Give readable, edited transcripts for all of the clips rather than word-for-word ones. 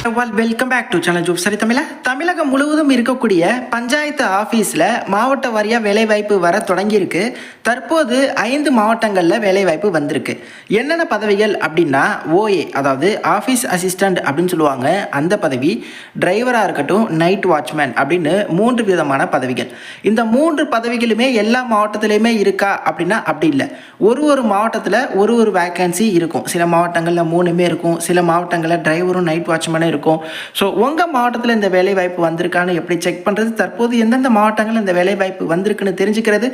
Welcome back to channel ஜூப் சரி தமிழகம் முழுவதும் இருக்கக்கூடிய பஞ்சாயத்து ஆஃபீஸில் மாவட்ட வாரியாக வேலைவாய்ப்பு வர தொடங்கியிருக்கு. தற்போது 5 மாவட்டங்களில் வேலைவாய்ப்பு வந்திருக்கு. என்னென்ன பதவிகள் அப்படின்னா ஓஏ, அதாவது ஆஃபீஸ் அசிஸ்டண்ட் அப்படின்னு சொல்லுவாங்க, அந்த பதவி, டிரைவராக இருக்கட்டும், நைட் வாட்ச்மேன் அப்படின்னு 3 விதமான பதவிகள். இந்த 3 பதவிகளுமே எல்லா மாவட்டத்திலையுமே இருக்கா அப்படின்னா அப்படி இல்லை. ஒரு மாவட்டத்தில் ஒரு வேக்கன்சி இருக்கும். சில மாவட்டங்களில் 3மே இருக்கும், சில மாவட்டங்களில் டிரைவரும் நைட் வாட்ச்மேனும் இருக்கும். ஸோ உங்கள் மாவட்டத்தில் இந்த வேலைவாய்ப்பு வந்திருக்கான்னு எப்படி செக் பண்ணுறது, தற்போது எந்தெந்த மாவட்டங்கள் இந்த வேலைவாய்ப்பு வந்திருக்குன்னு தெரிஞ்சுக்கிறது,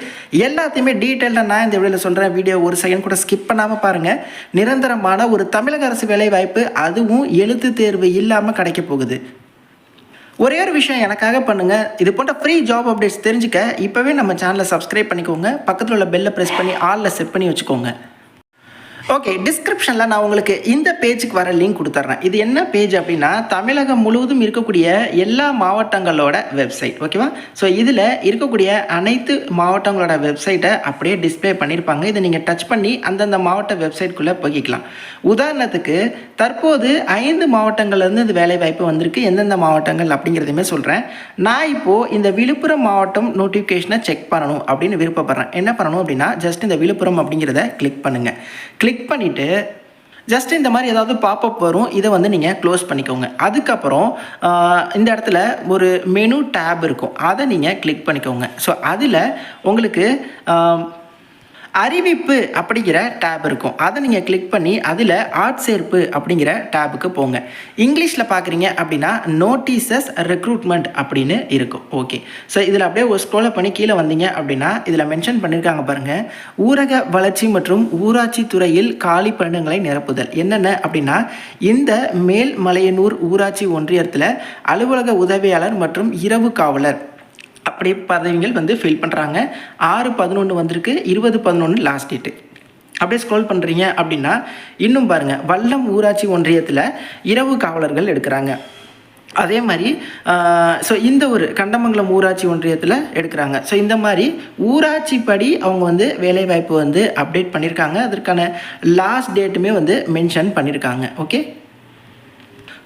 எல்லாத்தையுமே டீட்டெயிலாக நான் இந்த வீடியோவில் சொல்கிறேன். வீடியோ ஒரு செகண்ட் கூட ஸ்கிப் பண்ணாமல் பாருங்கள். நிரந்தரமான ஒரு தமிழக அரசு வேலைவாய்ப்பு, அதுவும் எழுத்து தேர்வு இல்லாமல் கிடைக்க போகுது. ஒரே ஒரு விஷயம் எனக்காக பண்ணுங்கள், இது போன்ற ஃப்ரீ ஜாப் அப்டேட்ஸ் தெரிஞ்சுக்க இப்போவே நம்ம சேனலை சப்ஸ்கிரைப் பண்ணிக்கோங்க. பக்கத்தில் உள்ள பெல்லை ப்ரெஸ் பண்ணி ஆலில் செட் பண்ணி வச்சுக்கோங்க. ஓகே, டிஸ்கிரிப்ஷனில் நான் உங்களுக்கு இந்த பேஜுக்கு வர லிங்க் கொடுத்துட்றேன். இது என்ன பேஜ் அப்படின்னா தமிழகம் முழுவதும் இருக்கக்கூடிய எல்லா மாவட்டங்களோட வெப்சைட். ஓகேவா? ஸோ இதில் இருக்கக்கூடிய அனைத்து மாவட்டங்களோட வெப்சைட்டை அப்படியே டிஸ்பிளே பண்ணியிருப்பாங்க. இதை நீங்கள் டச் பண்ணி அந்தந்த மாவட்ட வெப்சைட்குள்ளே போய்க்கலாம். உதாரணத்துக்கு தற்போது 5 மாவட்டங்கள்லேருந்து இந்த வேலைவாய்ப்பு வந்திருக்கு. எந்தெந்த மாவட்டங்கள் அப்படிங்கிறதையுமே சொல்கிறேன். நான் இப்போது இந்த விழுப்புரம் மாவட்டம் நோட்டிஃபிகேஷனை செக் பண்ணணும் அப்படின்னு விருப்பப்படுறேன். என்ன பண்ணணும் அப்படின்னா ஜஸ்ட் இந்த விழுப்புரம் அப்படிங்கிறத கிளிக் பண்ணுங்கள். கிளிக் பண்ணிவிட்டு ஜஸ்ட் இந்த மாதிரி ஏதாவது பாப்அப் வரும், இதை வந்து நீங்கள் க்ளோஸ் பண்ணிக்கோங்க. அதுக்கப்புறம் இந்த இடத்துல ஒரு மெனு டேப் இருக்கும், அதை நீங்கள் கிளிக் பண்ணிக்கோங்க. ஸோ அதில் உங்களுக்கு அறிவிப்பு அப்படிங்கிற டேப் இருக்கும், அதை நீங்கள் கிளிக் பண்ணி அதில் ஆட்சேர்ப்பு அப்படிங்கிற டேபுக்கு போங்க. இங்கிலீஷில் பார்க்குறீங்க அப்படின்னா நோட்டீசஸ் ரெக்ரூட்மெண்ட் அப்படின்னு இருக்கும். ஓகே, ஸோ இதில் அப்படியே ஒரு ஸ்க்ரோல் பண்ணி கீழே வந்தீங்க அப்படின்னா இதில் மென்ஷன் பண்ணியிருக்காங்க பாருங்கள், ஊரக வளர்ச்சி மற்றும் ஊராட்சி துறையில் காலி பணியிடங்களை நிரப்புதல். என்னென்ன அப்படின்னா இந்த மேல்மலையனூர் ஊராட்சி ஒன்றியத்தில் அலுவலக உதவியாளர் மற்றும் இரவு காவலர் அப்படி பதவிகள் வந்து ஃபில் பண்ணுறாங்க. 6/11 வந்திருக்கு, 20/11 லாஸ்ட் டேட்டு. அப்படியே ஸ்க்ரோல் பண்ணுறீங்க அப்படின்னா இன்னும் பாருங்கள், வல்லம் ஊராட்சி ஒன்றியத்தில் இரவு காவலர்கள் எடுக்கிறாங்க. அதே மாதிரி ஸோ இந்த ஒரு கண்டமங்கலம் ஊராட்சி ஒன்றியத்தில் எடுக்கிறாங்க. ஸோ இந்த மாதிரி ஊராட்சி படி அவங்க வந்து வேலைவாய்ப்பு வந்து அப்டேட் பண்ணியிருக்காங்க. அதற்கான லாஸ்ட் டேட்டுமே வந்து மென்ஷன் பண்ணியிருக்காங்க. ஓகே,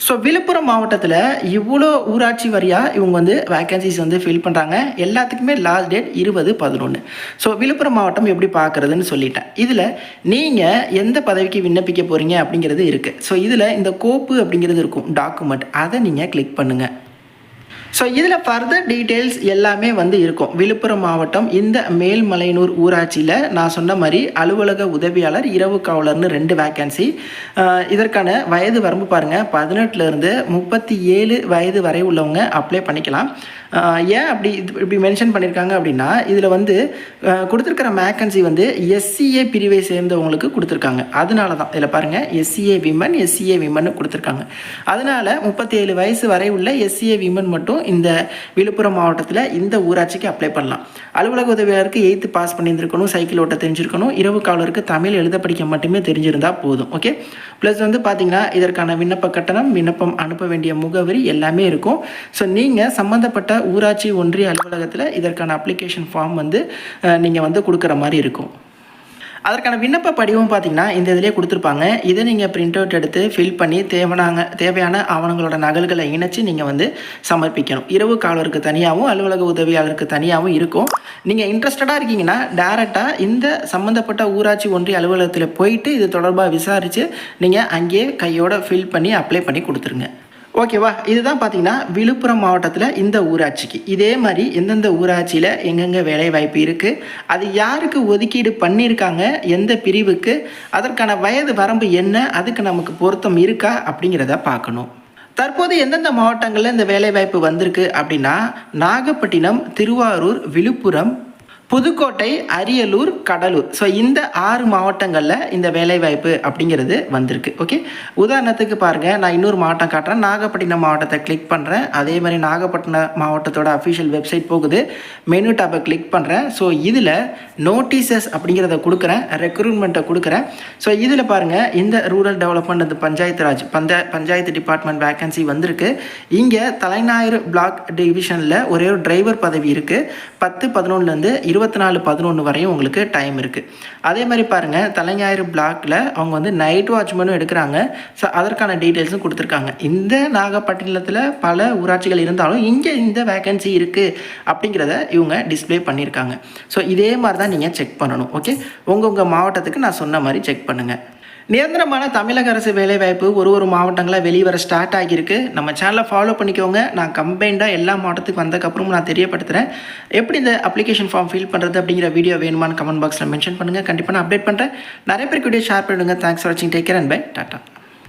ஸோ விழுப்புரம் மாவட்டத்தில் இவ்வளோ ஊராட்சி வாரியாக இவங்க வந்து வேக்கன்சிஸ் வந்து ஃபில் பண்ணுறாங்க. எல்லாத்துக்குமே லாஸ்ட் டேட் 20/11. ஸோ விழுப்புரம் மாவட்டம் எப்படி பார்க்குறதுன்னு சொல்லிட்டேன். இதில் நீங்கள் எந்த பதவிக்கு விண்ணப்பிக்க போகிறீங்க அப்படிங்கிறது இருக்குது. ஸோ இதில் இந்த கோப்பு அப்படிங்கிறது இருக்கும், டாக்குமெண்ட், அதை நீங்கள் கிளிக் பண்ணுங்கள். ஸோ இதில் ஃபர்தர் டீட்டெயில்ஸ் எல்லாமே வந்து இருக்கும். விழுப்புரம் மாவட்டம் இந்த மேல்மலையனூர் ஊராட்சியில் நான் சொன்ன மாதிரி அலுவலக உதவியாளர், இரவு காவலர்னு 2 வேக்கன்சி. இதற்கான வயது வரம்பு பாருங்கள், 18லேருந்து 37 வயது வரை உள்ளவங்க அப்ளை பண்ணிக்கலாம். ஏன் இப்படி மென்ஷன் பண்ணியிருக்காங்க அப்படின்னா இதில் வந்து கொடுத்துருக்கிற வேக்கன்சி வந்து எஸ்சிஏ பிரிவை சேர்ந்தவங்களுக்கு கொடுத்துருக்காங்க. அதனால தான் இதில் பாருங்கள், எஸ்சிஏ விமன் கொடுத்துருக்காங்க. அதனால் 37 வயசு வரை உள்ள எஸ்சிஏ விமன் மட்டும் இந்த விழுப்புரம் மாவட்டத்தில் இந்த ஊராட்சிக்கு அப்ளை பண்ணலாம். அலுவலக உதவியாளருக்கு 8th பாஸ் பண்ணியிருந்திருக்கணும், சைக்கிள் ஓட்ட தெரிஞ்சிருக்கணும், இரவு காவலருக்கு தமிழ் எழுத படிக்க மட்டுமே தெரிஞ்சிருந்தால் போதும். ஓகே, ப்ளஸ் வந்து பார்த்தீங்கன்னா இதற்கான விண்ணப்ப கட்டணம், விண்ணப்பம் அனுப்ப வேண்டிய முகவரி எல்லாமே இருக்கும். ஸோ நீங்கள் சம்மந்தப்பட்ட ஊராட்சி ஒன்றிய அலுவலகத்தில் இதற்கான அப்ளிகேஷன் ஃபார்ம் வந்து நீங்கள் வந்து கொடுக்குற மாதிரி இருக்கும். அதற்கான விண்ணப்ப படிவம் பார்த்திங்கன்னா இந்த இதிலே கொடுத்துருப்பாங்க. இதை நீங்கள் பிரிண்ட் அவுட் எடுத்து ஃபில் பண்ணி தேவையான ஆவணங்களோட நகல்களை இணைச்சி நீங்கள் வந்து சமர்ப்பிக்கணும். இரவு காவலருக்கு தனியாகவும் அலுவலக உதவியாளருக்கு தனியாகவும் இருக்கும். நீங்கள் இன்ட்ரெஸ்டடாக இருக்கீங்கன்னா டேரெக்டாக இந்த சம்மந்தப்பட்ட ஊராட்சி ஒன்றிய அலுவலகத்தில் போயிட்டு இது தொடர்பாக விசாரித்து நீங்கள் அங்கேயே கையோட ஃபில் பண்ணி அப்ளை பண்ணி கொடுத்துருங்க. ஓகேவா? இதுதான் பார்த்தீங்கன்னா விழுப்புரம் மாவட்டத்தில் இந்த ஊராட்சிக்கு. இதே மாதிரி எந்தெந்த ஊராட்சியில் எங்கெங்கே வேலைவாய்ப்பு இருக்குது, அது யாருக்கு ஒதுக்கீடு பண்ணியிருக்காங்க, எந்த பிரிவுக்கு, அதற்கான வயது வரம்பு என்ன, அதுக்கு நமக்கு பொருத்தம் இருக்கா அப்படிங்கிறத பார்க்கணும். தற்போது எந்தெந்த மாவட்டங்களில் இந்த வேலைவாய்ப்பு வந்திருக்கு அப்படின்னா நாகப்பட்டினம், திருவாரூர், விழுப்புரம், புதுக்கோட்டை, அரியலூர், கடலூர். ஸோ இந்த 6 மாவட்டங்களில் இந்த வேலைவாய்ப்பு அப்படிங்கிறது வந்திருக்கு. ஓகே, உதாரணத்துக்கு பாருங்கள், நான் இன்னொரு மாவட்டம் காட்டுறேன். நாகப்பட்டினம் மாவட்டத்தை கிளிக் பண்ணுறேன். அதே மாதிரி நாகப்பட்டினம் மாவட்டத்தோட அஃபிஷியல் வெப்சைட் போகுது, மெனு டேப்பை கிளிக் பண்ணுறேன். ஸோ இதில் நோட்டீசஸ் அப்படிங்கிறத கொடுக்குறேன், ரெக்ரூட்மெண்ட்டை கொடுக்குறேன். ஸோ இதில் பாருங்கள், இந்த ரூரல் டெவலப்மெண்ட், அந்த பஞ்சாயத்து ராஜ் பஞ்சாயத்து டிபார்ட்மெண்ட் வேக்கன்சி வந்திருக்கு. இங்கே தலைஞாயிறு பிளாக் டிவிஷனில் ஒரே ஒரு டிரைவர் பதவி இருக்குது. 10/11 20 24/11 வரையும் உங்களுக்கு டைம் இருக்குது. அதே மாதிரி பாருங்கள், தலைஞாயிறு பிளாக்ல அவங்க வந்து நைட் வாட்ச்மேனும் எடுக்கிறாங்க. ஸோ அதற்கான டீட்டெயில்ஸும் கொடுத்துருக்காங்க. இந்த நாகப்பட்டினத்தில் பல ஊராட்சிகள் இருந்தாலும் இங்கே இந்த வேகன்சி இருக்குது அப்படிங்கிறத இவங்க டிஸ்ப்ளே பண்ணியிருக்காங்க. ஸோ இதே மாதிரி தான் நீங்கள் செக் பண்ணணும். ஓகே, உங்கள் மாவட்டத்துக்கு நான் சொன்ன மாதிரி செக் பண்ணுங்கள். நிரந்தரமான தமிழக அரசு வேலைவாய்ப்பு ஒரு மாவட்டங்களாக வெளிவர ஸ்டார்ட் ஆகியிருக்கு. நம்ம சேனலை ஃபாலோ பண்ணிக்கோங்க. நான் கம்பைண்டாக எல்லா மாவட்டத்துக்கு வந்ததுக்கப்புறம் நான் தெரியப்படுத்துகிறேன். எப்படி இந்த அப்ளிகேஷன் ஃபார்ம் ஃபில் பண்ணுறது அப்படிங்கிற வீடியோ வேணுமான்னு கமெண்ட் பாக்ஸில் மென்ஷன் பண்ணுங்கள். கண்டிப்பாக நான் அப்டேட் பண்ணுறேன். நிறைய பேருக்கு வீடியோ ஷேர் பண்ணுங்கள். தேங்க்ஸ் ஃபார் வாட்சிங். Take care and bye. Tata.